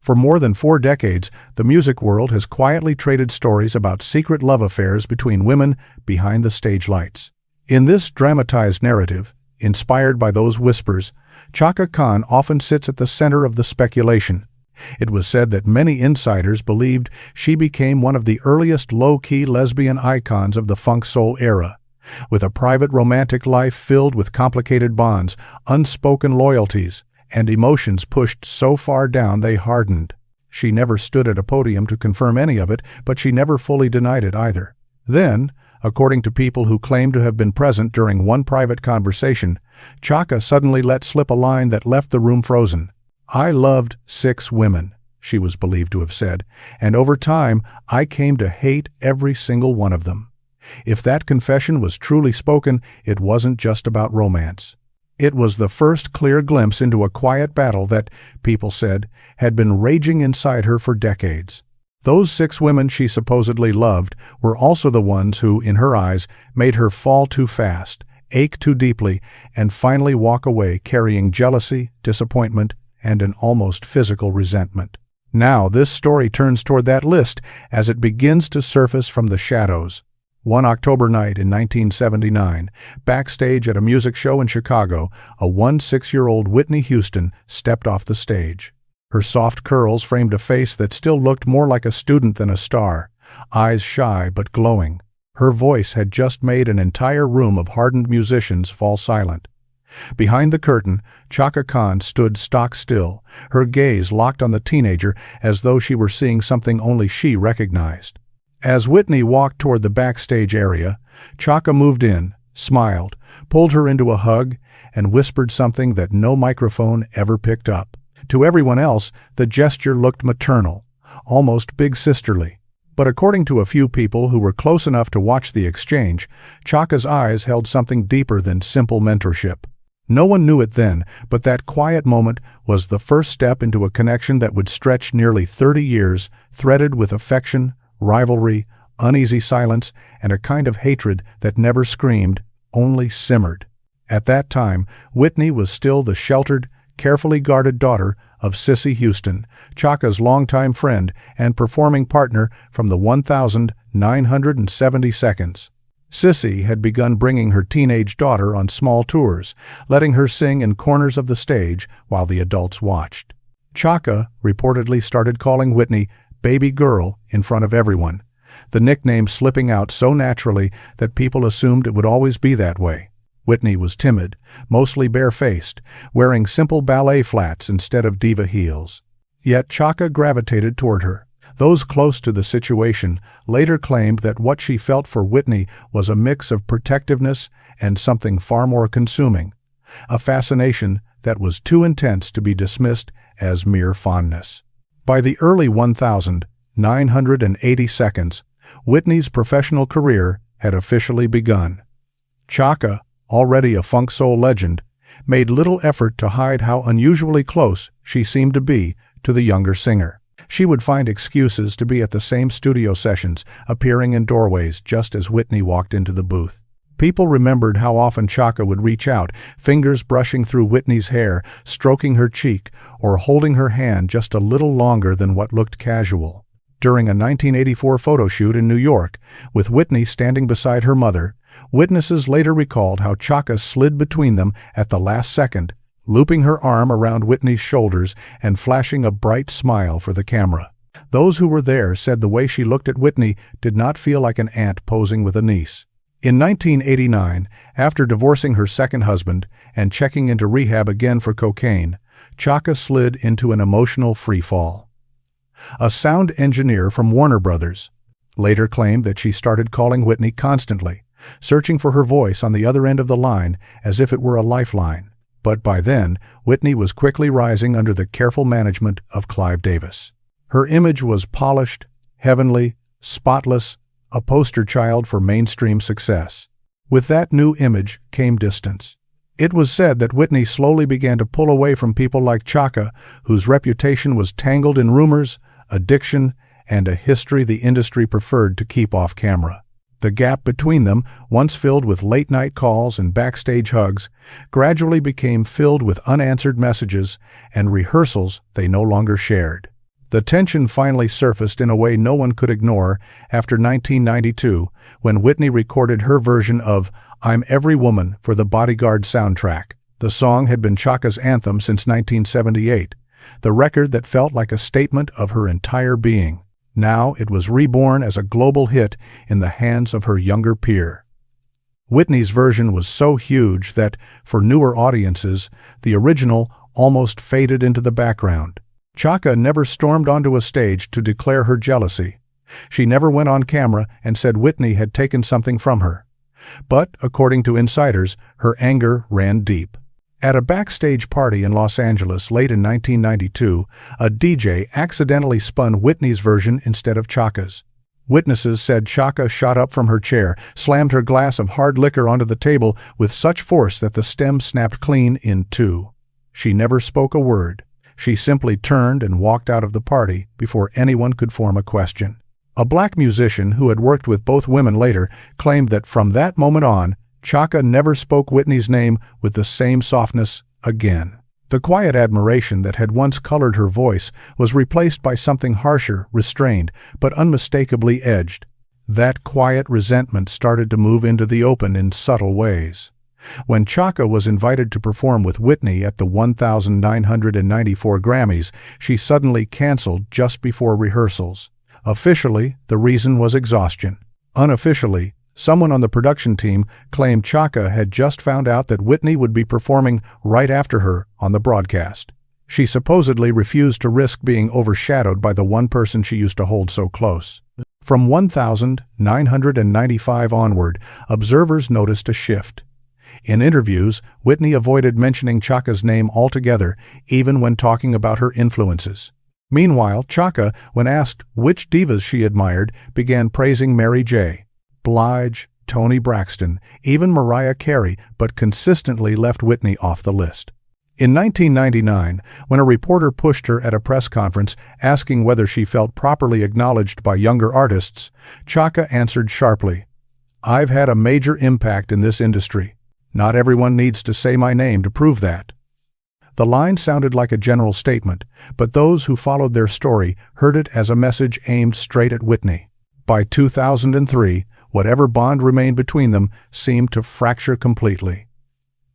For more than 4 decades, the music world has quietly traded stories about secret love affairs between women behind the stage lights. In this dramatized narrative, inspired by those whispers, Chaka Khan often sits at the center of the speculation. It was said that many insiders believed she became one of the earliest low-key lesbian icons of the funk-soul era. With a private romantic life filled with complicated bonds, unspoken loyalties, and emotions pushed so far down they hardened. She never stood at a podium to confirm any of it, but she never fully denied it either. Then, according to people who claim to have been present during one private conversation, Chaka suddenly let slip a line that left the room frozen. "I loved 6 women," she was believed to have said, "and over time I came to hate every single one of them." If that confession was truly spoken, it wasn't just about romance. It was the first clear glimpse into a quiet battle that, people said, had been raging inside her for decades. Those 6 women she supposedly loved were also the ones who, in her eyes, made her fall too fast, ache too deeply, and finally walk away carrying jealousy, disappointment, and an almost physical resentment. Now this story turns toward that list as it begins to surface from the shadows. One October night in 1979, backstage at a music show in Chicago, a 16-year-old Whitney Houston stepped off the stage. Her soft curls framed a face that still looked more like a student than a star, eyes shy but glowing. Her voice had just made an entire room of hardened musicians fall silent. Behind the curtain, Chaka Khan stood stock still, her gaze locked on the teenager as though she were seeing something only she recognized. As Whitney walked toward the backstage area, Chaka moved in, smiled, pulled her into a hug, and whispered something that no microphone ever picked up. To everyone else, the gesture looked maternal, almost big sisterly. But according to a few people who were close enough to watch the exchange, Chaka's eyes held something deeper than simple mentorship. No one knew it then, but that quiet moment was the first step into a connection that would stretch nearly 30 years, threaded with affection, rivalry, uneasy silence, and a kind of hatred that never screamed, only simmered. At that time, Whitney was still the sheltered, carefully guarded daughter of Cissy Houston, Chaka's longtime friend and performing partner from the 1970 seconds. Cissy had begun bringing her teenage daughter on small tours, letting her sing in corners of the stage while the adults watched. Chaka reportedly started calling Whitney "baby girl" in front of everyone, the nickname slipping out so naturally that people assumed it would always be that way. Whitney was timid, mostly barefaced, wearing simple ballet flats instead of diva heels. Yet Chaka gravitated toward her. Those close to the situation later claimed that what she felt for Whitney was a mix of protectiveness and something far more consuming, a fascination that was too intense to be dismissed as mere fondness. By the early 1980 seconds, Whitney's professional career had officially begun. Chaka, already a funk soul legend, made little effort to hide how unusually close she seemed to be to the younger singer. She would find excuses to be at the same studio sessions, appearing in doorways just as Whitney walked into the booth. People remembered how often Chaka would reach out, fingers brushing through Whitney's hair, stroking her cheek, or holding her hand just a little longer than what looked casual. During a 1984 photo shoot in New York, with Whitney standing beside her mother, witnesses later recalled how Chaka slid between them at the last second, looping her arm around Whitney's shoulders and flashing a bright smile for the camera. Those who were there said the way she looked at Whitney did not feel like an aunt posing with a niece. In 1989, after divorcing her second husband and checking into rehab again for cocaine, Chaka slid into an emotional freefall. A sound engineer from Warner Brothers later claimed that she started calling Whitney constantly, searching for her voice on the other end of the line as if it were a lifeline. But by then, Whitney was quickly rising under the careful management of Clive Davis. Her image was polished, heavenly, spotless, a poster child for mainstream success. With that new image came distance. It was said that Whitney slowly began to pull away from people like Chaka, whose reputation was tangled in rumors, addiction, and a history the industry preferred to keep off camera. The gap between them, once filled with late-night calls and backstage hugs, gradually became filled with unanswered messages and rehearsals they no longer shared. The tension finally surfaced in a way no one could ignore after 1992, when Whitney recorded her version of "I'm Every Woman" for the Bodyguard soundtrack. The song had been Chaka's anthem since 1978, the record that felt like a statement of her entire being. Now it was reborn as a global hit in the hands of her younger peer. Whitney's version was so huge that, for newer audiences, the original almost faded into the background. Chaka never stormed onto a stage to declare her jealousy. She never went on camera and said Whitney had taken something from her. But, according to insiders, her anger ran deep. At a backstage party in Los Angeles late in 1992, a DJ accidentally spun Whitney's version instead of Chaka's. Witnesses said Chaka shot up from her chair, slammed her glass of hard liquor onto the table with such force that the stem snapped clean in two. She never spoke a word. She simply turned and walked out of the party before anyone could form a question. A black musician who had worked with both women later claimed that from that moment on, Chaka never spoke Whitney's name with the same softness again. The quiet admiration that had once colored her voice was replaced by something harsher, restrained, but unmistakably edged. That quiet resentment started to move into the open in subtle ways. When Chaka was invited to perform with Whitney at the 1994 Grammys, she suddenly canceled just before rehearsals. Officially, the reason was exhaustion. Unofficially, someone on the production team claimed Chaka had just found out that Whitney would be performing right after her on the broadcast. She supposedly refused to risk being overshadowed by the one person she used to hold so close. From 1995 onward, observers noticed a shift. In interviews, Whitney avoided mentioning Chaka's name altogether, even when talking about her influences. Meanwhile, Chaka, when asked which divas she admired, began praising Mary J. Blige, Toni Braxton, even Mariah Carey, but consistently left Whitney off the list. In 1999, when a reporter pushed her at a press conference asking whether she felt properly acknowledged by younger artists, Chaka answered sharply, "I've had a major impact in this industry. Not everyone needs to say my name to prove that." The line sounded like a general statement, but those who followed their story heard it as a message aimed straight at Whitney. By 2003, whatever bond remained between them seemed to fracture completely.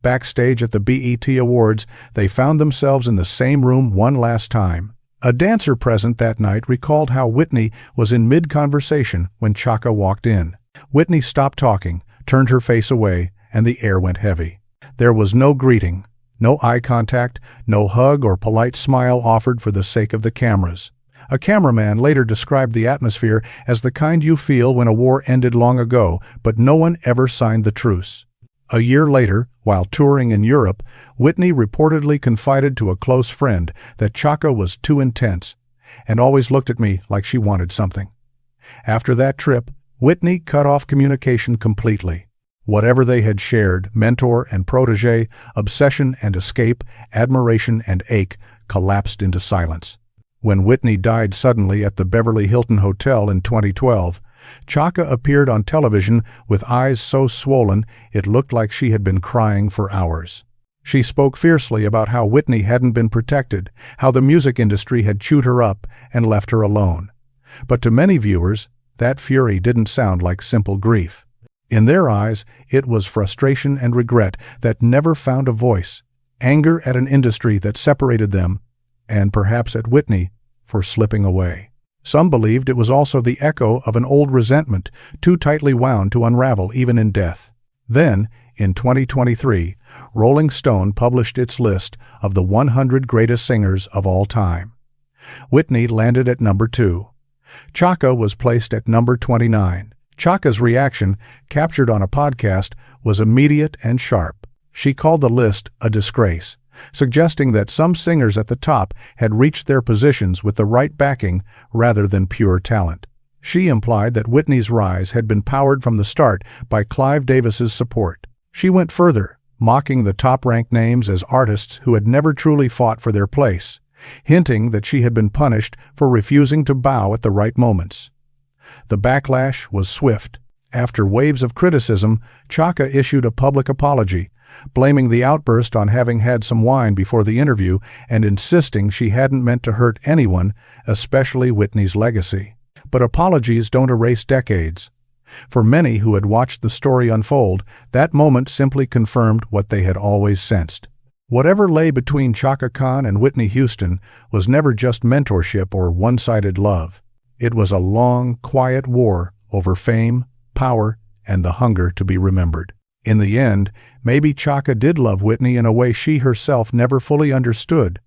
Backstage at the BET Awards, they found themselves in the same room one last time. A dancer present that night recalled how Whitney was in mid-conversation when Chaka walked in. Whitney stopped talking, turned her face away, and the air went heavy. There was no greeting, no eye contact, no hug or polite smile offered for the sake of the cameras. A cameraman later described the atmosphere as the kind you feel when a war ended long ago, but no one ever signed the truce. A year later, while touring in Europe, Whitney reportedly confided to a close friend that Chaka was too intense and always looked at me like she wanted something. After that trip, Whitney cut off communication completely. Whatever they had shared, mentor and protege, obsession and escape, admiration and ache, collapsed into silence. When Whitney died suddenly at the Beverly Hilton Hotel in 2012, Chaka appeared on television with eyes so swollen it looked like she had been crying for hours. She spoke fiercely about how Whitney hadn't been protected, how the music industry had chewed her up and left her alone. But to many viewers, that fury didn't sound like simple grief. In their eyes, it was frustration and regret that never found a voice, anger at an industry that separated them, and perhaps at Whitney for slipping away. Some believed it was also the echo of an old resentment, too tightly wound to unravel even in death. Then, in 2023, Rolling Stone published its list of the 100 greatest singers of all time. Whitney landed at number 2. Chaka was placed at number 29. Chaka's reaction, captured on a podcast, was immediate and sharp. She called the list a disgrace, suggesting that some singers at the top had reached their positions with the right backing rather than pure talent. She implied that Whitney's rise had been powered from the start by Clive Davis's support. She went further, mocking the top-ranked names as artists who had never truly fought for their place, hinting that she had been punished for refusing to bow at the right moments. The backlash was swift. After waves of criticism, Chaka issued a public apology, blaming the outburst on having had some wine before the interview and insisting she hadn't meant to hurt anyone, especially Whitney's legacy. But apologies don't erase decades. For many who had watched the story unfold, that moment simply confirmed what they had always sensed. Whatever lay between Chaka Khan and Whitney Houston was never just mentorship or one-sided love. It was a long, quiet war over fame, power, and the hunger to be remembered. In the end, maybe Chaka did love Whitney in a way she herself never fully understood.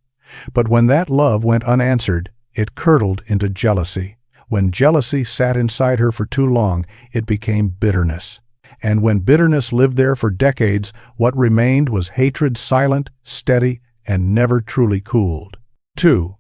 But when that love went unanswered, it curdled into jealousy. When jealousy sat inside her for too long, it became bitterness. And when bitterness lived there for decades, what remained was hatred, silent, steady, and never truly cooled. 2.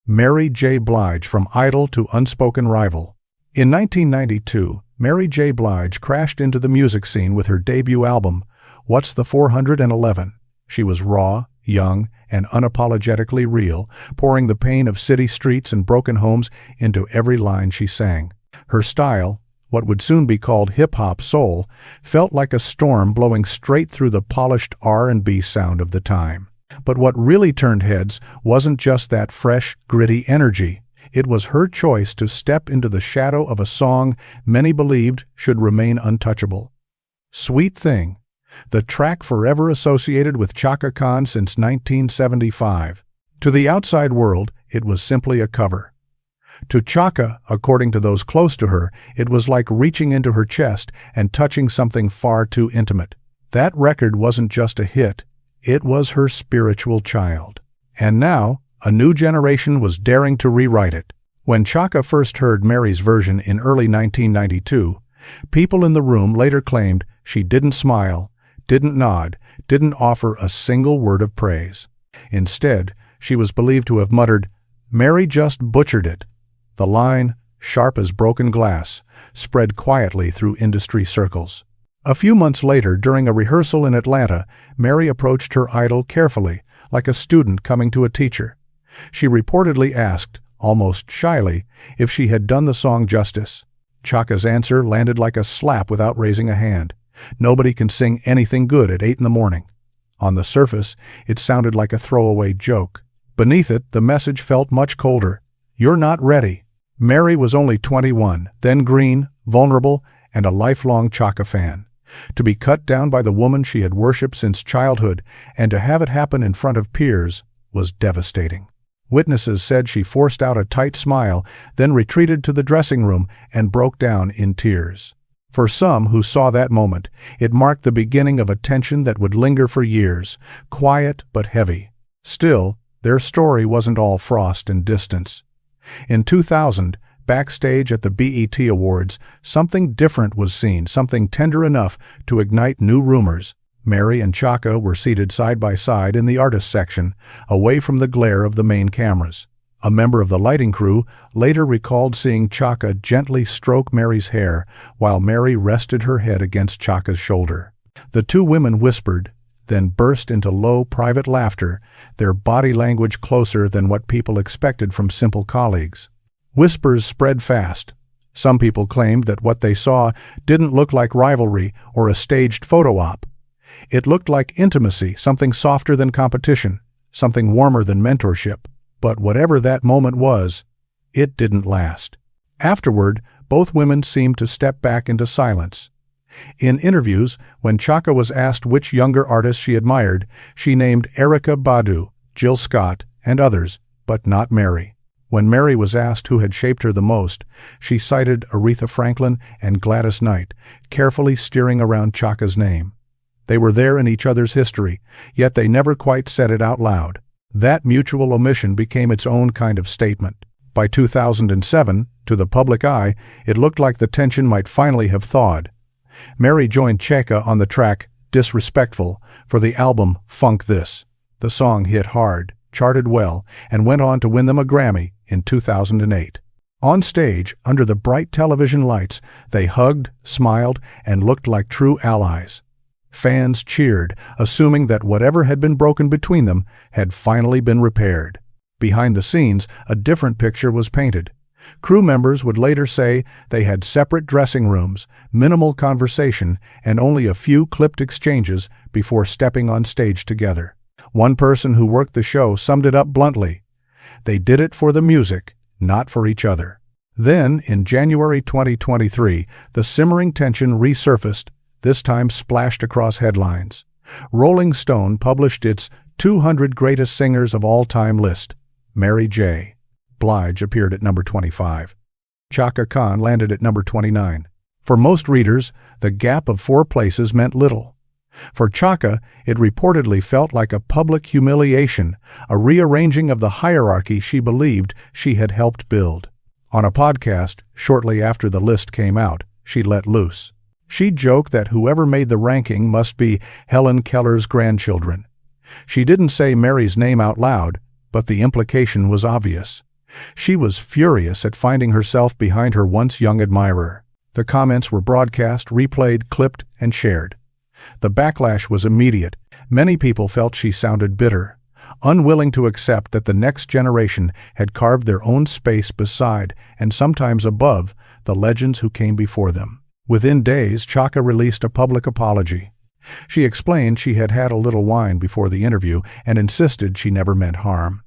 Mary J. Blige, from idol to unspoken rival. In 1992, Mary J. Blige crashed into the music scene with her debut album, What's the 411? She was raw, young, and unapologetically real, pouring the pain of city streets and broken homes into every line she sang. Her style, what would soon be called hip-hop soul, felt like a storm blowing straight through the polished R&B sound of the time. But what really turned heads wasn't just that fresh, gritty energy. It was her choice to step into the shadow of a song many believed should remain untouchable. Sweet Thing, the track forever associated with Chaka Khan since 1975. To the outside world, it was simply a cover. To Chaka, according to those close to her, it was like reaching into her chest and touching something far too intimate. That record wasn't just a hit, it was her spiritual child. And now, a new generation was daring to rewrite it. When Chaka first heard Mary's version in early 1992, people in the room later claimed she didn't smile, didn't nod, didn't offer a single word of praise. Instead, she was believed to have muttered, "Mary just butchered it." The line, sharp as broken glass, spread quietly through industry circles. A few months later, during a rehearsal in Atlanta, Mary approached her idol carefully, like a student coming to a teacher. She reportedly asked, almost shyly, if she had done the song justice. Chaka's answer landed like a slap without raising a hand. Nobody can sing anything good at 8 in the morning. On the surface, it sounded like a throwaway joke. Beneath it, the message felt much colder. You're not ready. Mary was only 21, then green, vulnerable, and a lifelong Chaka fan. To be cut down by the woman she had worshipped since childhood, and to have it happen in front of peers, was devastating. Witnesses said she forced out a tight smile, then retreated to the dressing room and broke down in tears. For some who saw that moment, it marked the beginning of a tension that would linger for years, quiet but heavy. Still, their story wasn't all frost and distance. In 2000, backstage at the BET Awards, something different was seen, something tender enough to ignite new rumors. Mary and Chaka were seated side by side in the artist section, away from the glare of the main cameras. A member of the lighting crew later recalled seeing Chaka gently stroke Mary's hair while Mary rested her head against Chaka's shoulder. The two women whispered, then burst into low, private laughter, their body language closer than what people expected from simple colleagues. Whispers spread fast. Some people claimed that what they saw didn't look like rivalry or a staged photo op. It looked like intimacy, something softer than competition, something warmer than mentorship. But whatever that moment was, it didn't last. Afterward, both women seemed to step back into silence. In interviews, when Chaka was asked which younger artists she admired, she named Erykah Badu, Jill Scott, and others, but not Mary. When Mary was asked who had shaped her the most, she cited Aretha Franklin and Gladys Knight, carefully steering around Chaka's name. They were there in each other's history, yet they never quite said it out loud. That mutual omission became its own kind of statement. By 2007, to the public eye, it looked like the tension might finally have thawed. Mary joined Chaka on the track Disrespectful for the album Funk This. The song hit hard, charted well, and went on to win them a Grammy in 2008. On stage, under the bright television lights, they hugged, smiled, and looked like true allies. Fans cheered, assuming that whatever had been broken between them had finally been repaired. Behind the scenes, a different picture was painted. Crew members would later say they had separate dressing rooms, minimal conversation, and only a few clipped exchanges before stepping on stage together. One person who worked the show summed it up bluntly: they did it for the music, not for each other. Then, in January 2023, the simmering tension resurfaced, this time splashed across headlines. Rolling Stone published its 200 Greatest Singers of All Time list. Mary J. Blige appeared at number 25. Chaka Khan landed at number 29. For most readers, the gap of 4 places meant little. For Chaka, it reportedly felt like a public humiliation, a rearranging of the hierarchy she believed she had helped build. On a podcast, shortly after the list came out, she let loose. She joked that whoever made the ranking must be Helen Keller's grandchildren. She didn't say Mary's name out loud, but the implication was obvious. She was furious at finding herself behind her once young admirer. The comments were broadcast, replayed, clipped, and shared. The backlash was immediate. Many people felt she sounded bitter, unwilling to accept that the next generation had carved their own space beside, and sometimes above, the legends who came before them. Within days, Chaka released a public apology. She explained she had had a little wine before the interview and insisted she never meant harm.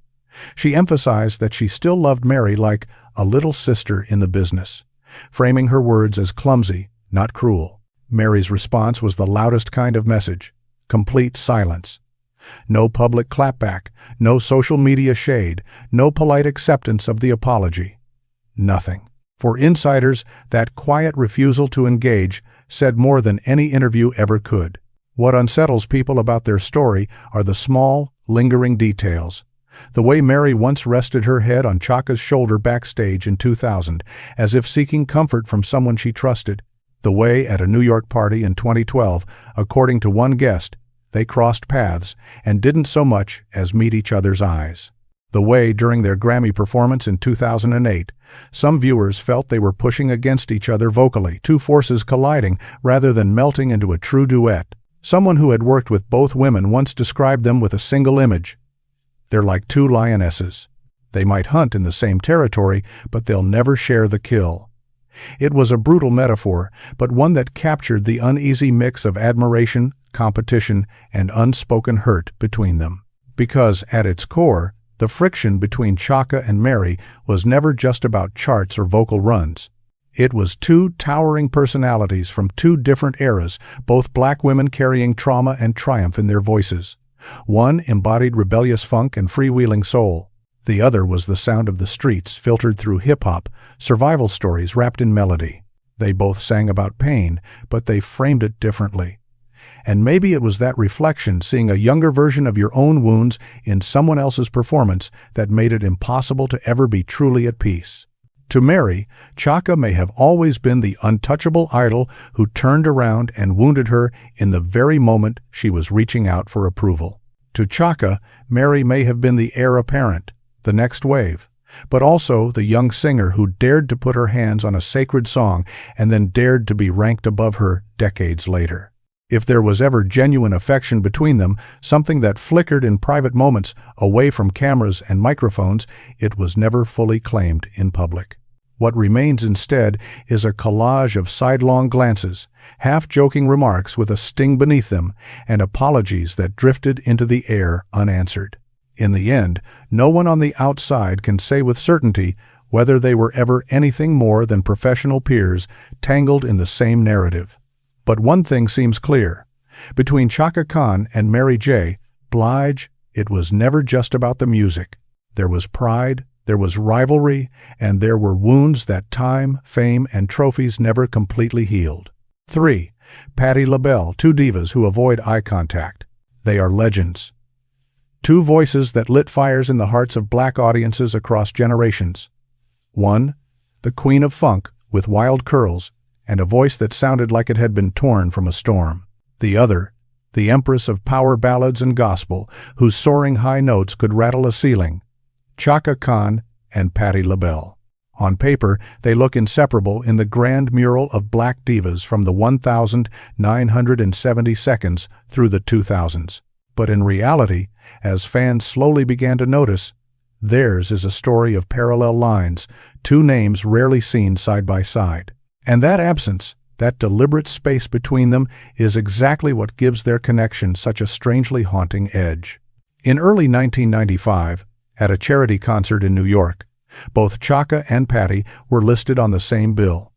She emphasized that she still loved Mary like a little sister in the business, framing her words as clumsy, not cruel. Mary's response was the loudest kind of message: complete silence. No public clapback, no social media shade, no polite acceptance of the apology. Nothing. For insiders, that quiet refusal to engage said more than any interview ever could. What unsettles people about their story are the small, lingering details. The way Mary once rested her head on Chaka's shoulder backstage in 2000, as if seeking comfort from someone she trusted. The way, at a New York party in 2012, according to one guest, they crossed paths and didn't so much as meet each other's eyes. The way, during their Grammy performance in 2008, some viewers felt they were pushing against each other vocally, two forces colliding rather than melting into a true duet. Someone who had worked with both women once described them with a single image: they're like two lionesses. They might hunt in the same territory, but they'll never share the kill. It was a brutal metaphor, but one that captured the uneasy mix of admiration, competition, and unspoken hurt between them. Because, at its core, the friction between Chaka and Mary was never just about charts or vocal runs. It was two towering personalities from two different eras, both black women carrying trauma and triumph in their voices. One embodied rebellious funk and freewheeling soul. The other was the sound of the streets, filtered through hip-hop, survival stories wrapped in melody. They both sang about pain, but they framed it differently. And maybe it was that reflection, seeing a younger version of your own wounds in someone else's performance, that made it impossible to ever be truly at peace. To Mary, Chaka may have always been the untouchable idol who turned around and wounded her in the very moment she was reaching out for approval. To Chaka, Mary may have been the heir apparent, the next wave, but also the young singer who dared to put her hands on a sacred song and then dared to be ranked above her decades later. If there was ever genuine affection between them, something that flickered in private moments away from cameras and microphones, it was never fully claimed in public. What remains instead is a collage of sidelong glances, half-joking remarks with a sting beneath them, and apologies that drifted into the air unanswered. In the end, no one on the outside can say with certainty whether they were ever anything more than professional peers tangled in the same narrative. But one thing seems clear. Between Chaka Khan and Mary J. Blige, it was never just about the music. There was pride, there was rivalry, and there were wounds that time, fame, and trophies never completely healed. 3. Patti LaBelle, two divas who avoid eye contact. They are legends. Two voices that lit fires in the hearts of black audiences across generations. One, the Queen of Funk, with wild curls, and a voice that sounded like it had been torn from a storm. The other, the Empress of power ballads and gospel, whose soaring high notes could rattle a ceiling. Chaka Khan and Patti LaBelle. On paper, they look inseparable in the grand mural of black divas from the 1970s through the 2000s. But in reality, as fans slowly began to notice, Theirs is a story of parallel lines, two names rarely seen side by side. And that absence, that deliberate space between them, is exactly what gives their connection such a strangely haunting edge. In early 1995, at a charity concert in New York, both Chaka and Patty were listed on the same bill.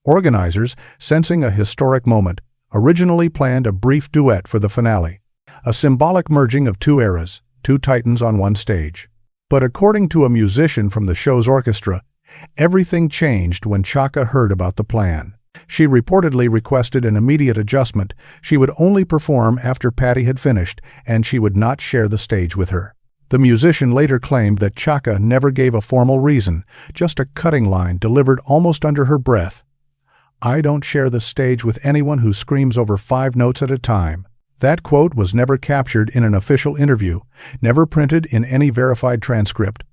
Organizers, sensing a historic moment, originally planned a brief duet for the finale, a symbolic merging of two eras, two titans on one stage. But according to a musician from the show's orchestra, everything changed when Chaka heard about the plan. She reportedly requested an immediate adjustment. She would only perform after Patty had finished, and she would not share the stage with her. The musician later claimed that Chaka never gave a formal reason, just a cutting line delivered almost under her breath. "I don't share the stage with anyone who screams over 5 notes at a time." That quote was never captured in an official interview, never printed in any verified transcript.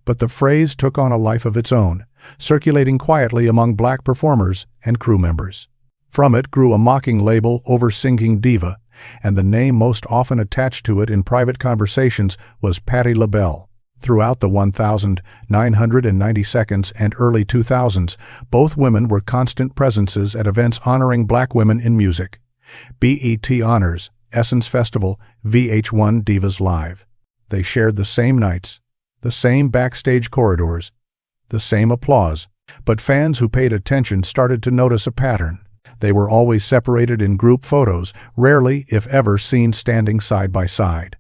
But the phrase took on a life of its own, circulating quietly among black performers and crew members. From it grew a mocking label over singing diva, and the name most often attached to it in private conversations was Patti LaBelle. Throughout the 1992 and early 2000s, both women were constant presences at events honoring black women in music. BET Honors, Essence Festival, VH1 Divas Live. They shared the same nights, the same backstage corridors, the same applause, but fans who paid attention started to notice a pattern. They were always separated in group photos, rarely, if ever, seen standing side by side.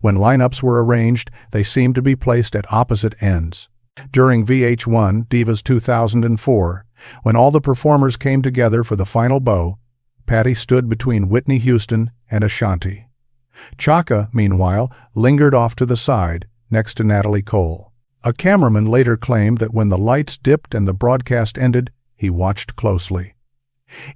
When lineups were arranged, they seemed to be placed at opposite ends. During VH1 Divas 2004, when all the performers came together for the final bow, Patty stood between Whitney Houston and Ashanti. Chaka, meanwhile, lingered off to the side, next to Natalie Cole. A cameraman later claimed that when the lights dipped and the broadcast ended, he watched closely.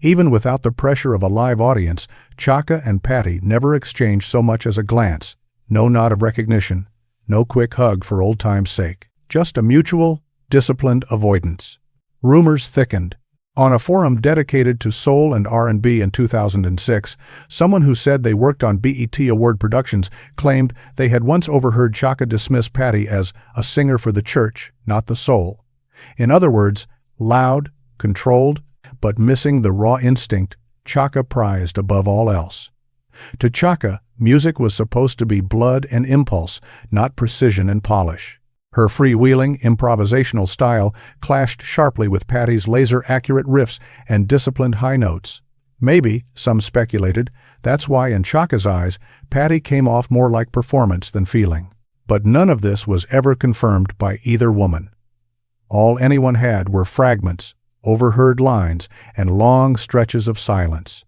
Even without the pressure of a live audience, Chaka and Patty never exchanged so much as a glance, no nod of recognition, no quick hug for old time's sake. Just a mutual, disciplined avoidance. Rumors thickened. On a forum dedicated to soul and R&B in 2006, someone who said they worked on BET Award productions claimed they had once overheard Chaka dismiss Patty as a singer for the church, not the soul. In other words, loud, controlled, but missing the raw instinct Chaka prized above all else. To Chaka, music was supposed to be blood and impulse, not precision and polish. Her freewheeling, improvisational style clashed sharply with Patty's laser-accurate riffs and disciplined high notes. Maybe, some speculated, that's why in Chaka's eyes, Patty came off more like performance than feeling. But none of this was ever confirmed by either woman. All anyone had were fragments, overheard lines, and long stretches of silence.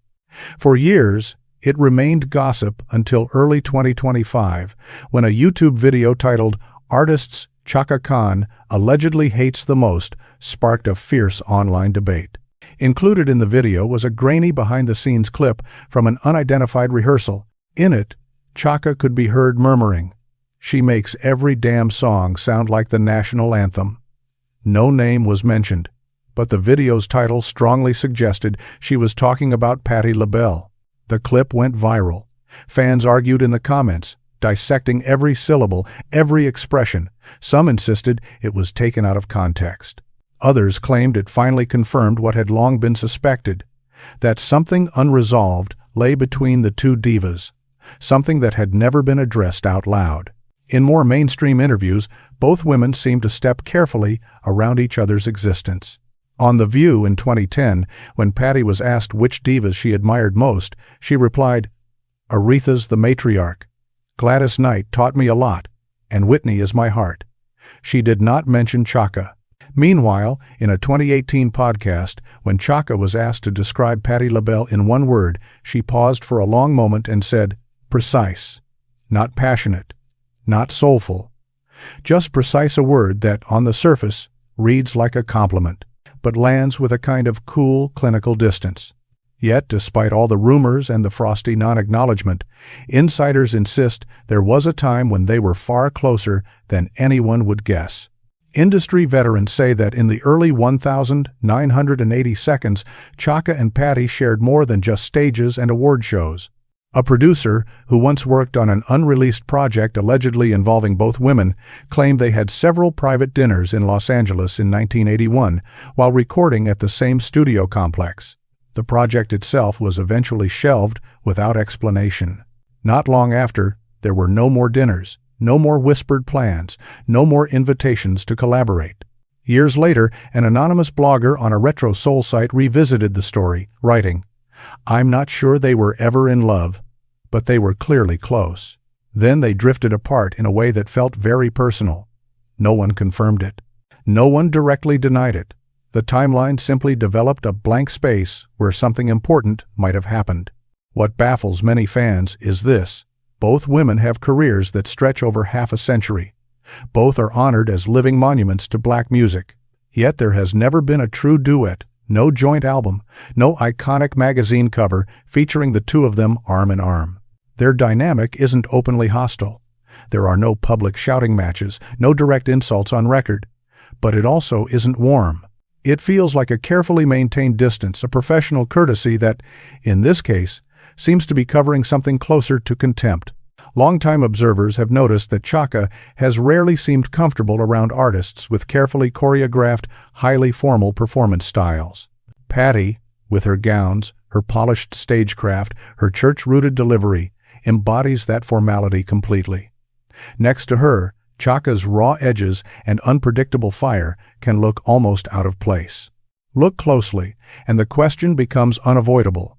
For years, it remained gossip until early 2025, when a YouTube video titled "Artists Chaka Khan Allegedly Hates the Most" sparked a fierce online debate. Included in the video was a grainy behind-the-scenes clip from an unidentified rehearsal. In it, Chaka could be heard murmuring, "She makes every damn song sound like the national anthem." No name was mentioned, but the video's title strongly suggested she was talking about Patti LaBelle. The clip went viral. Fans argued in the comments, dissecting every syllable, every expression. Some insisted it was taken out of context. Others claimed it finally confirmed what had long been suspected, that something unresolved lay between the two divas, something that had never been addressed out loud. In more mainstream interviews, both women seemed to step carefully around each other's existence. On The View in 2010, when Patty was asked which divas she admired most, she replied, "Aretha's the matriarch. Gladys Knight taught me a lot, and Whitney is my heart." She did not mention Chaka. Meanwhile, in a 2018 podcast, when Chaka was asked to describe Patti LaBelle in one word, she paused for a long moment and said, "Precise. Not passionate. Not soulful. Just precise, a word that, on the surface, reads like a compliment, but lands with a kind of cool, clinical distance. Yet, despite all the rumors and the frosty non-acknowledgement, insiders insist there was a time when they were far closer than anyone would guess. Industry veterans say that in the early 1980 seconds, Chaka and Patty shared more than just stages and award shows. A producer, who once worked on an unreleased project allegedly involving both women, claimed they had several private dinners in Los Angeles in 1981 while recording at the same studio complex. The project itself was eventually shelved without explanation. Not long after, there were no more dinners, no more whispered plans, no more invitations to collaborate. Years later, an anonymous blogger on a retro soul site revisited the story, writing, "I'm not sure they were ever in love, but they were clearly close. Then they drifted apart in a way that felt very personal. No one confirmed it. No one directly denied it. The timeline simply developed a blank space where something important might have happened." What baffles many fans is this: both women have careers that stretch over half a century. Both are honored as living monuments to black music. Yet there has never been a true duet, no joint album, no iconic magazine cover featuring the two of them arm in arm. Their dynamic isn't openly hostile. There are no public shouting matches, no direct insults on record. But it also isn't warm. It feels like a carefully maintained distance, a professional courtesy that, in this case, seems to be covering something closer to contempt. Longtime observers have noticed that Chaka has rarely seemed comfortable around artists with carefully choreographed, highly formal performance styles. Patti, with her gowns, her polished stagecraft, her church-rooted delivery, embodies that formality completely. Next to her, Chaka's raw edges and unpredictable fire can look almost out of place. Look closely, and the question becomes unavoidable.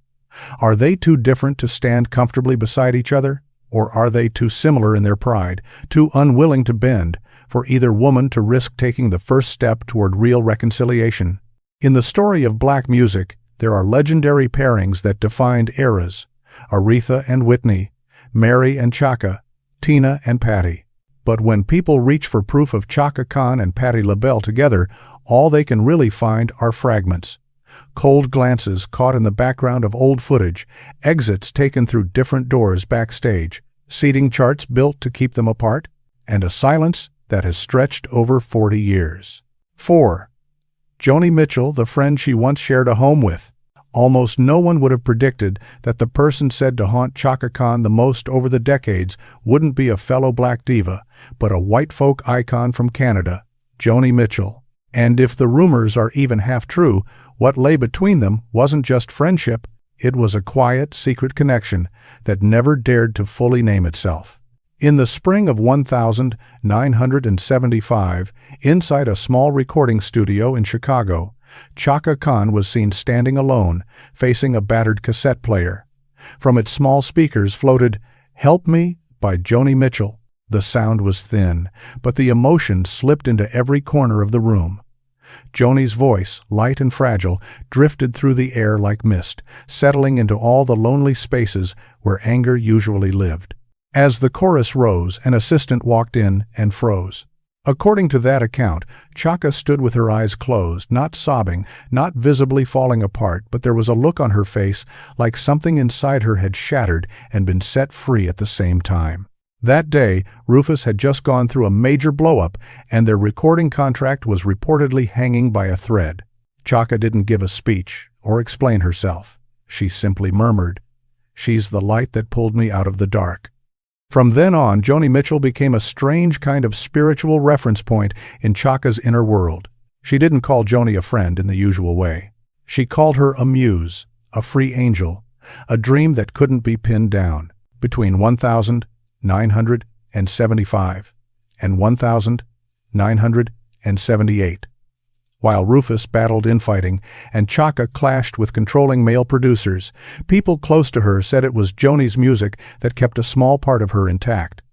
Are they too different to stand comfortably beside each other? Or are they too similar in their pride, too unwilling to bend, for either woman to risk taking the first step toward real reconciliation? In the story of black music, there are legendary pairings that defined eras: Aretha and Whitney, Mary and Chaka, Tina and Patti. But when people reach for proof of Chaka Khan and Patti LaBelle together, all they can really find are fragments. Cold glances caught in the background of old footage, exits taken through different doors backstage, seating charts built to keep them apart, and a silence that has stretched over 40 years. 4. Joni Mitchell, the friend she once shared a home with. Almost no one would have predicted that the person said to haunt Chaka Khan the most over the decades wouldn't be a fellow black diva, but a white folk icon from Canada, Joni Mitchell. And if the rumors are even half true, what lay between them wasn't just friendship, it was a quiet, secret connection that never dared to fully name itself. In the spring of 1975, inside a small recording studio in Chicago, Chaka Khan was seen standing alone, facing a battered cassette player. From its small speakers floated "Help Me" by Joni Mitchell. The sound was thin, but the emotion slipped into every corner of the room. Joni's voice, light and fragile, drifted through the air like mist, settling into all the lonely spaces where anger usually lived. As the chorus rose, an assistant walked in and froze. According to that account, Chaka stood with her eyes closed, not sobbing, not visibly falling apart, but there was a look on her face like something inside her had shattered and been set free at the same time. That day, Rufus had just gone through a major blow-up, and their recording contract was reportedly hanging by a thread. Chaka didn't give a speech or explain herself. She simply murmured, "She's the light that pulled me out of the dark." From then on, Joni Mitchell became a strange kind of spiritual reference point in Chaka's inner world. She didn't call Joni a friend in the usual way. She called her a muse, a free angel, a dream that couldn't be pinned down. Between 1975 and 1978. While Rufus battled infighting and Chaka clashed with controlling male producers, people close to her said it was Joni's music that kept a small part of her intact.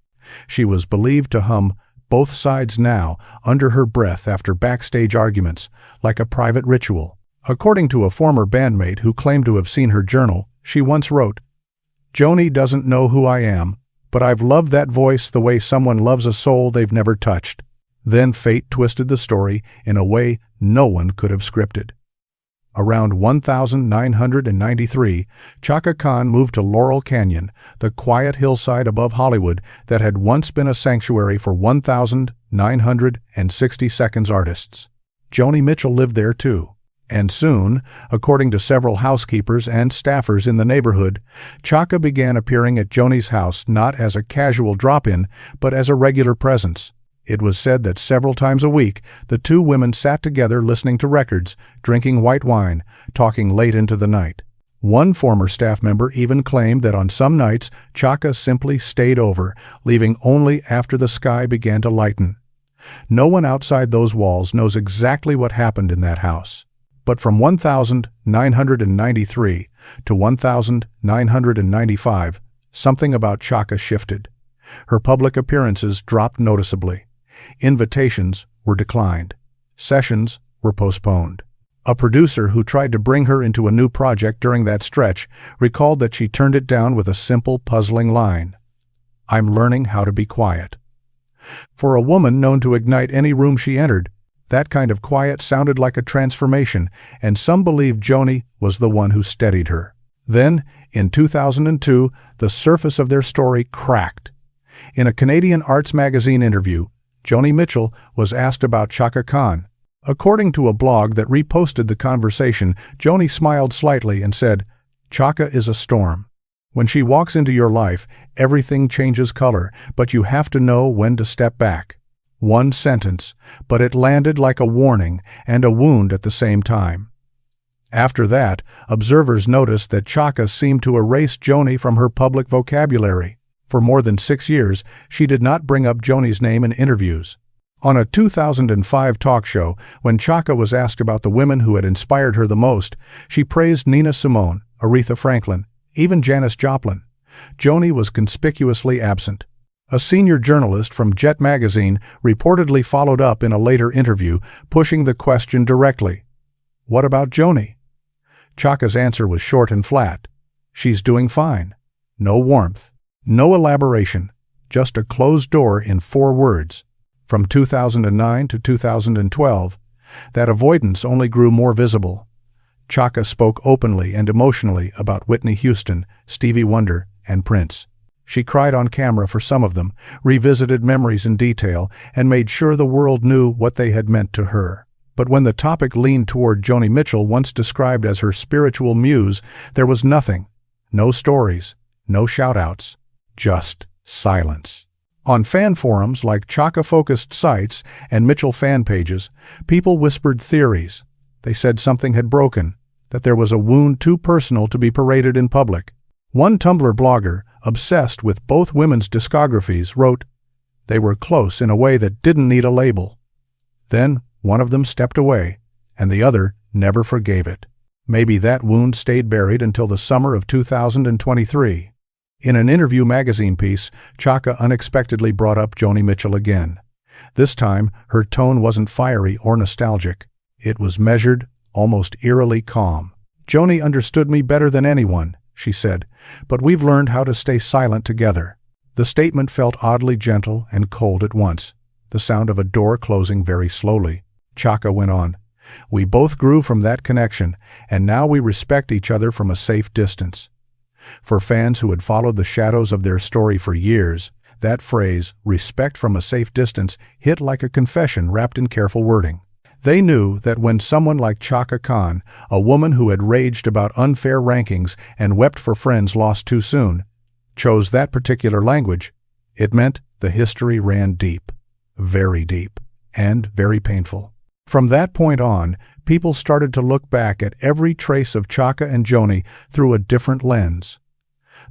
She was believed to hum "Both Sides Now" under her breath after backstage arguments, like a private ritual. According to a former bandmate who claimed to have seen her journal, she once wrote, "Joni doesn't know who I am, but I've loved that voice the way someone loves a soul they've never touched." Then fate twisted the story in a way no one could have scripted. Around 1993, Chaka Khan moved to Laurel Canyon, the quiet hillside above Hollywood that had once been a sanctuary for 1960 Seconds artists. Joni Mitchell lived there too. And soon, according to several housekeepers and staffers in the neighborhood, Chaka began appearing at Joni's house not as a casual drop-in, but as a regular presence. It was said that several times a week, the two women sat together listening to records, drinking white wine, talking late into the night. One former staff member even claimed that on some nights, Chaka simply stayed over, leaving only after the sky began to lighten. No one outside those walls knows exactly what happened in that house. But from 1993 to 1995, something about Chaka shifted. Her public appearances dropped noticeably. Invitations were declined. Sessions were postponed. A producer who tried to bring her into a new project during that stretch recalled that she turned it down with a simple, puzzling line: "I'm learning how to be quiet." For a woman known to ignite any room she entered, that kind of quiet sounded like a transformation, and some believed Joni was the one who steadied her. Then, in 2002, the surface of their story cracked. In a Canadian arts magazine interview, Joni Mitchell was asked about Chaka Khan. According to a blog that reposted the conversation, Joni smiled slightly and said, "Chaka is a storm. When she walks into your life, everything changes color, but you have to know when to step back." One sentence, but it landed like a warning and a wound at the same time. After that, observers noticed that Chaka seemed to erase Joni from her public vocabulary. For more than 6 years, she did not bring up Joni's name in interviews. On a 2005 talk show, when Chaka was asked about the women who had inspired her the most, she praised Nina Simone, Aretha Franklin, even Janis Joplin. Joni was conspicuously absent. A senior journalist from Jet magazine reportedly followed up in a later interview, pushing the question directly: "What about Joni?" Chaka's answer was short and flat: "She's doing fine." No warmth, no elaboration, just a closed door in 4 words. From 2009 to 2012, that avoidance only grew more visible. Chaka spoke openly and emotionally about Whitney Houston, Stevie Wonder, and Prince. She cried on camera for some of them, revisited memories in detail, and made sure the world knew what they had meant to her. But when the topic leaned toward Joni Mitchell, once described as her spiritual muse, there was nothing. No stories, no shout-outs, just silence. On fan forums like Chaka-focused sites and Mitchell fan pages, people whispered theories. They said something had broken, that there was a wound too personal to be paraded in public. One Tumblr blogger, obsessed with both women's discographies, wrote, "They were close in a way that didn't need a label." Then one of them stepped away, and the other never forgave it. Maybe that wound stayed buried until the summer of 2023. In an Interview magazine piece, Chaka unexpectedly brought up Joni Mitchell again. This time, her tone wasn't fiery or nostalgic. It was measured, almost eerily calm. "Joni understood me better than anyone," she said, "but we've learned how to stay silent together." The statement felt oddly gentle and cold at once, the sound of a door closing very slowly. Chaka went on, "We both grew from that connection, and now we respect each other from a safe distance." For fans who had followed the shadows of their story for years, that phrase, "respect from a safe distance," hit like a confession wrapped in careful wording. They knew that when someone like Chaka Khan, a woman who had raged about unfair rankings and wept for friends lost too soon, chose that particular language, it meant the history ran deep, very deep, and very painful. From that point on, people started to look back at every trace of Chaka and Joni through a different lens.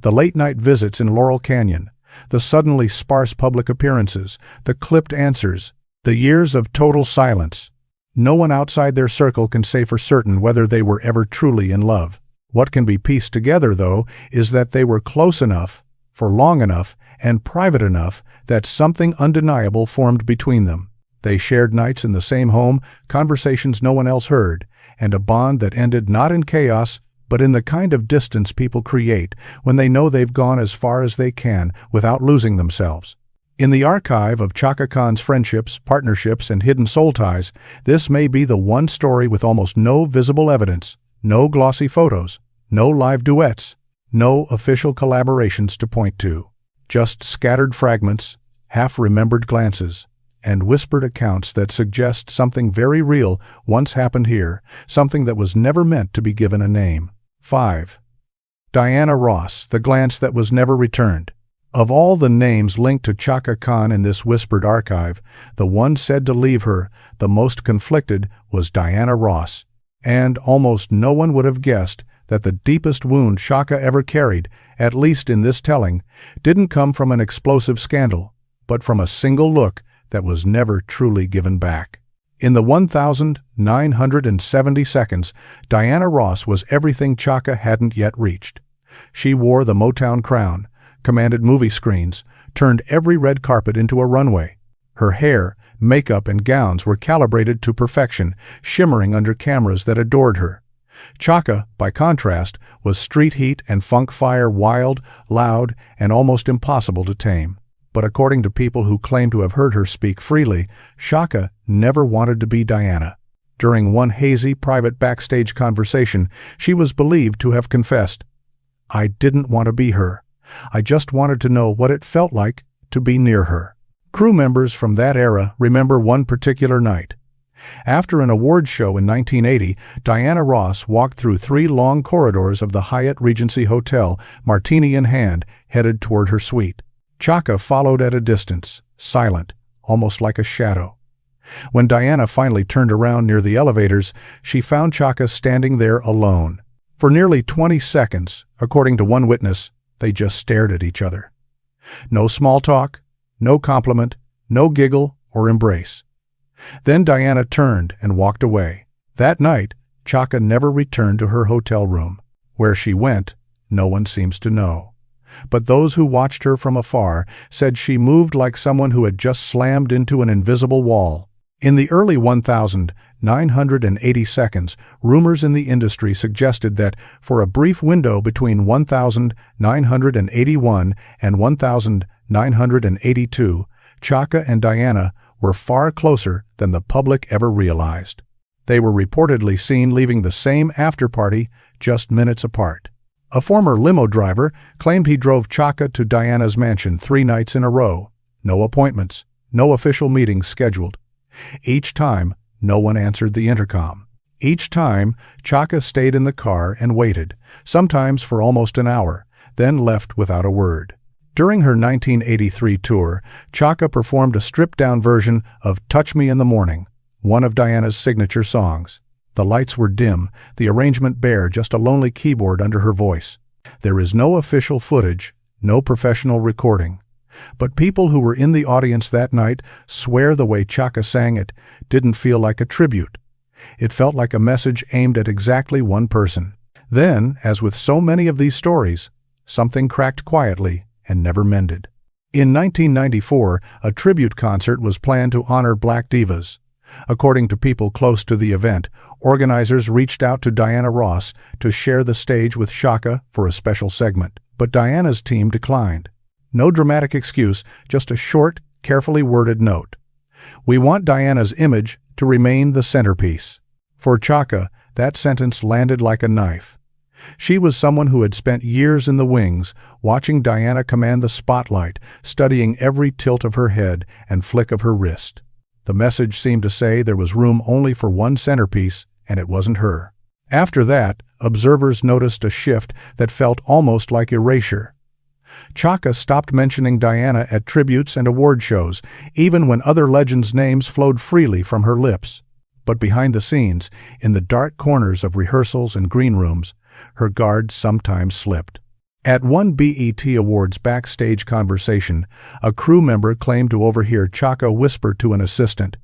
The late-night visits in Laurel Canyon, the suddenly sparse public appearances, the clipped answers, the years of total silence. No one outside their circle can say for certain whether they were ever truly in love. What can be pieced together, though, is that they were close enough, for long enough, and private enough that something undeniable formed between them. They shared nights in the same home, conversations no one else heard, and a bond that ended not in chaos, but in the kind of distance people create when they know they've gone as far as they can without losing themselves. In the archive of Chaka Khan's friendships, partnerships, and hidden soul ties, this may be the one story with almost no visible evidence, no glossy photos, no live duets, no official collaborations to point to. Just scattered fragments, half-remembered glances, and whispered accounts that suggest something very real once happened here, something that was never meant to be given a name. 5. Diana Ross, the glance that was never returned. Of all the names linked to Chaka Khan in this whispered archive, the one said to leave her the most conflicted was Diana Ross, and almost no one would have guessed that the deepest wound Chaka ever carried, at least in this telling, didn't come from an explosive scandal, but from a single look that was never truly given back. In the 1,970 seconds, Diana Ross was everything Chaka hadn't yet reached. She wore the Motown crown, commanded movie screens, turned every red carpet into a runway. Her hair, makeup, and gowns were calibrated to perfection, shimmering under cameras that adored her. Chaka, by contrast, was street heat and funk fire, wild, loud, and almost impossible to tame. But according to people who claim to have heard her speak freely, Chaka never wanted to be Diana. During one hazy, private backstage conversation, she was believed to have confessed, "I didn't want to be her. I just wanted to know what it felt like to be near her." Crew members from that era remember one particular night. After an awards show in 1980, Diana Ross walked through 3 long corridors of the Hyatt Regency Hotel, martini in hand, headed toward her suite. Chaka followed at a distance, silent, almost like a shadow. When Diana finally turned around near the elevators, she found Chaka standing there alone. For nearly 20 seconds, according to one witness, they just stared at each other. No small talk, no compliment, no giggle or embrace. Then Diana turned and walked away. That night, Chaka never returned to her hotel room. Where she went, no one seems to know. But those who watched her from afar said she moved like someone who had just slammed into an invisible wall. In the early 1,980 seconds, rumors in the industry suggested that for a brief window between 1,981 and 1,982, Chaka and Diana were far closer than the public ever realized. They were reportedly seen leaving the same after-party just minutes apart. A former limo driver claimed he drove Chaka to Diana's mansion 3 nights in a row. No appointments, no official meetings scheduled. Each time, no one answered the intercom. Each time, Chaka stayed in the car and waited, sometimes for almost an hour, then left without a word. During her 1983 tour, Chaka performed a stripped-down version of "Touch Me in the Morning," one of Diana's signature songs. The lights were dim, the arrangement bare, just a lonely keyboard under her voice. There is no official footage, no professional recording. But people who were in the audience that night swear the way Chaka sang it didn't feel like a tribute. It felt like a message aimed at exactly one person. Then, as with so many of these stories, something cracked quietly and never mended. In 1994, a tribute concert was planned to honor Black divas. According to people close to the event, organizers reached out to Diana Ross to share the stage with Chaka for a special segment. But Diana's team declined. No dramatic excuse, just a short, carefully worded note. "We want Diana's image to remain the centerpiece." For Chaka, that sentence landed like a knife. She was someone who had spent years in the wings, watching Diana command the spotlight, studying every tilt of her head and flick of her wrist. The message seemed to say there was room only for one centerpiece, and it wasn't her. After that, observers noticed a shift that felt almost like erasure. Chaka stopped mentioning Diana at tributes and award shows, even when other legends' names flowed freely from her lips. But behind the scenes, in the dark corners of rehearsals and green rooms, her guard sometimes slipped. At one BET Awards backstage conversation, a crew member claimed to overhear Chaka whisper to an assistant,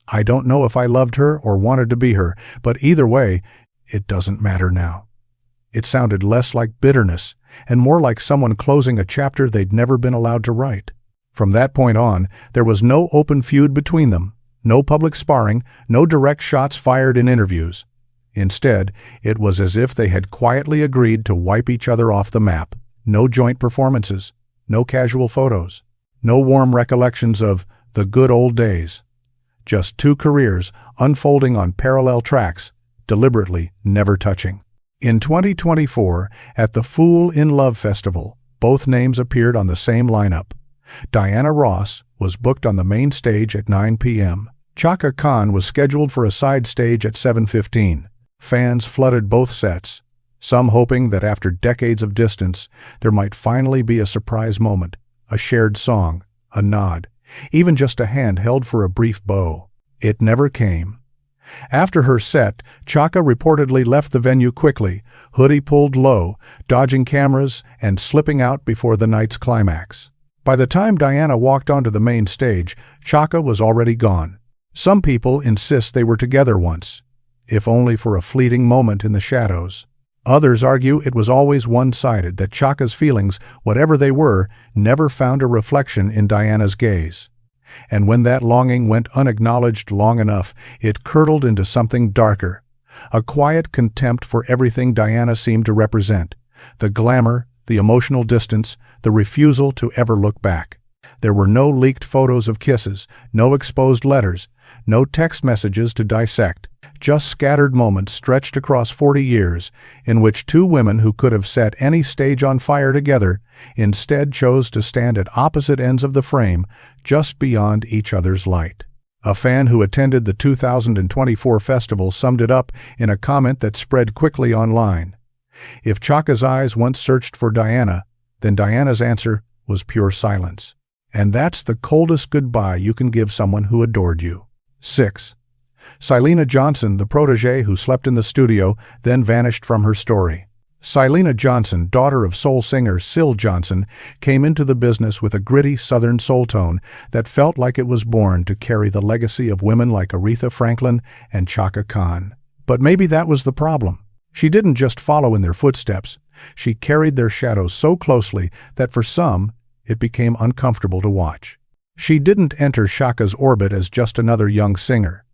"I don't know if I loved her or wanted to be her, but either way, it doesn't matter now." It sounded less like bitterness and more like someone closing a chapter they'd never been allowed to write. From that point on, there was no open feud between them, no public sparring, no direct shots fired in interviews. Instead, it was as if they had quietly agreed to wipe each other off the map. No joint performances, no casual photos, no warm recollections of the good old days. Just 2 careers unfolding on parallel tracks, deliberately never touching. In 2024, at the Fool in Love Festival, both names appeared on the same lineup. Diana Ross was booked on the main stage at 9 p.m. Chaka Khan was scheduled for a side stage at 7:15. Fans flooded both sets, some hoping that after decades of distance, there might finally be a surprise moment, a shared song, a nod, even just a hand held for a brief bow. It never came. After her set, Chaka reportedly left the venue quickly, hoodie pulled low, dodging cameras and slipping out before the night's climax. By the time Diana walked onto the main stage, Chaka was already gone. Some people insist they were together once, if only for a fleeting moment in the shadows. Others argue it was always one-sided, that Chaka's feelings, whatever they were, never found a reflection in Diana's gaze. And when that longing went unacknowledged long enough, it curdled into something darker, a quiet contempt for everything Diana seemed to represent, the glamour, the emotional distance, the refusal to ever look back. There were no leaked photos of kisses, no exposed letters, no text messages to dissect, just scattered moments stretched across 40 years in which two women who could have set any stage on fire together instead chose to stand at opposite ends of the frame, just beyond each other's light. A fan who attended the 2024 festival summed it up in a comment that spread quickly online. If Chaka's eyes once searched for Diana, then Diana's answer was pure silence. And that's the coldest goodbye you can give someone who adored you. 6. Syleena Johnson, the protégé who slept in the studio, then vanished from her story. Syleena Johnson, daughter of soul singer Syl Johnson, came into the business with a gritty southern soul tone that felt like it was born to carry the legacy of women like Aretha Franklin and Chaka Khan. But maybe that was the problem. She didn't just follow in their footsteps. She carried their shadows so closely that for some, it became uncomfortable to watch. She didn't enter Chaka's orbit as just another young singer.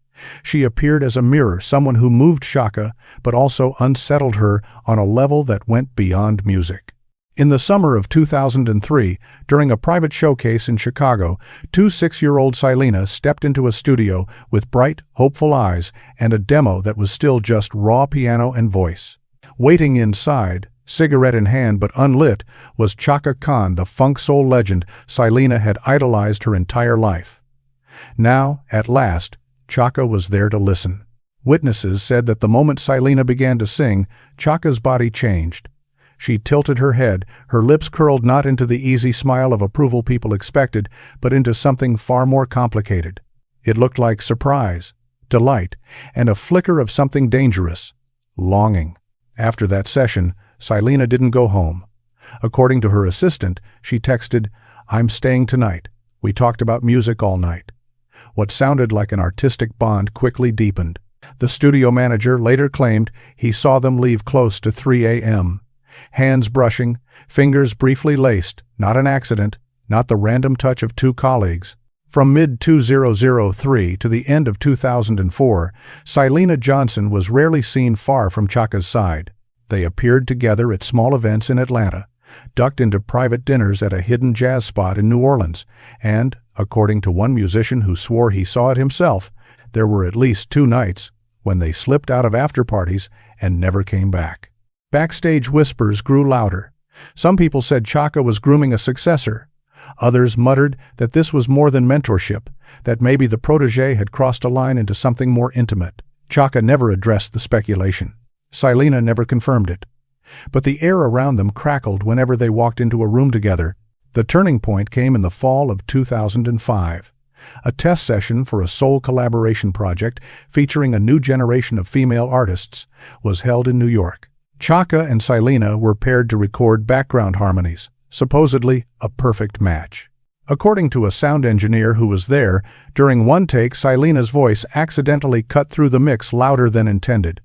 She appeared as a mirror, someone who moved Chaka, but also unsettled her on a level that went beyond music. In the summer of 2003, during a private showcase in Chicago, 6-year-old Syleena stepped into a studio with bright, hopeful eyes and a demo that was still just raw piano and voice. Waiting inside, cigarette in hand but unlit, was Chaka Khan, the funk soul legend Syleena had idolized her entire life. Now, at last, Chaka was there to listen. Witnesses said that the moment Syleena began to sing, Chaka's body changed. She tilted her head, her lips curled not into the easy smile of approval people expected, but into something far more complicated. It looked like surprise, delight, and a flicker of something dangerous, longing. After that session, Syleena didn't go home. According to her assistant, she texted, "I'm staying tonight. We talked about music all night." What sounded like an artistic bond quickly deepened. The studio manager later claimed he saw them leave close to 3 a.m. Hands brushing, fingers briefly laced, not an accident, not the random touch of two colleagues. From mid-2003 to the end of 2004, Syleena Johnson was rarely seen far from Chaka's side. They appeared together at small events in Atlanta, ducked into private dinners at a hidden jazz spot in New Orleans, and, according to one musician who swore he saw it himself, there were at least 2 nights when they slipped out of after-parties and never came back. Backstage whispers grew louder. Some people said Chaka was grooming a successor. Others muttered that this was more than mentorship, that maybe the protégé had crossed a line into something more intimate. Chaka never addressed the speculation. Syleena never confirmed it. But the air around them crackled whenever they walked into a room together. The turning point came in the fall of 2005. A test session for a soul collaboration project featuring a new generation of female artists was held in New York. Chaka and Syleena were paired to record background harmonies, supposedly a perfect match. According to a sound engineer who was there, during one take Syleena's voice accidentally cut through the mix louder than intended.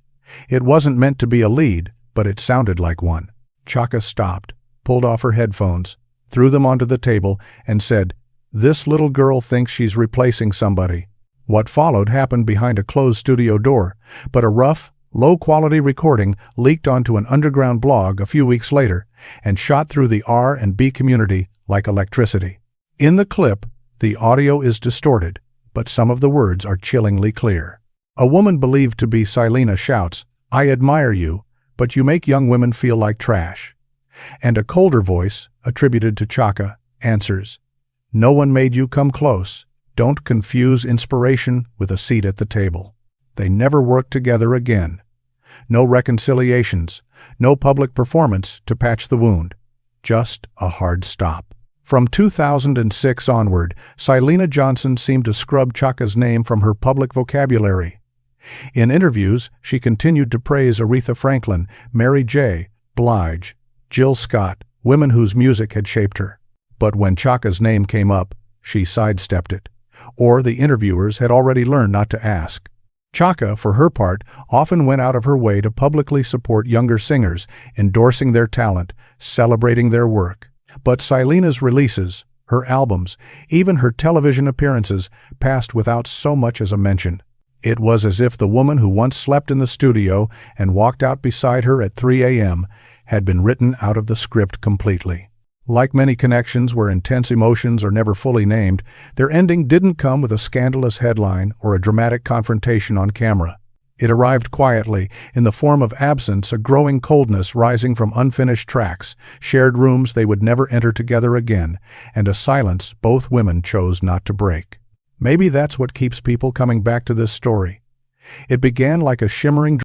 It wasn't meant to be a lead, but it sounded like one. Chaka stopped, pulled off her headphones, threw them onto the table, and said, "This little girl thinks she's replacing somebody." What followed happened behind a closed studio door, but a rough, low-quality recording leaked onto an underground blog a few weeks later and shot through the R&B community like electricity. In the clip, the audio is distorted, but some of the words are chillingly clear. A woman believed to be Syleena shouts, "I admire you, but you make young women feel like trash." And a colder voice, attributed to Chaka, answers, No one made you come close. Don't confuse inspiration with a seat at the table. They never worked together again. No reconciliations, no public performance to patch the wound. Just a hard stop. From 2006 onward, Syleena Johnson seemed to scrub Chaka's name from her public vocabulary. In interviews, she continued to praise Aretha Franklin, Mary J. Blige, Jill Scott, women whose music had shaped her. But when Chaka's name came up, she sidestepped it. Or the interviewers had already learned not to ask. Chaka, for her part, often went out of her way to publicly support younger singers, endorsing their talent, celebrating their work. But Syleena's releases, her albums, even her television appearances, passed without so much as a mention. It was as if the woman who once slept in the studio and walked out beside her at 3 a.m. had been written out of the script completely. Like many connections where intense emotions are never fully named, their ending didn't come with a scandalous headline or a dramatic confrontation on camera. It arrived quietly, in the form of absence, a growing coldness rising from unfinished tracks, shared rooms they would never enter together again, and a silence both women chose not to break. Maybe that's what keeps people coming back to this story. It began like a shimmering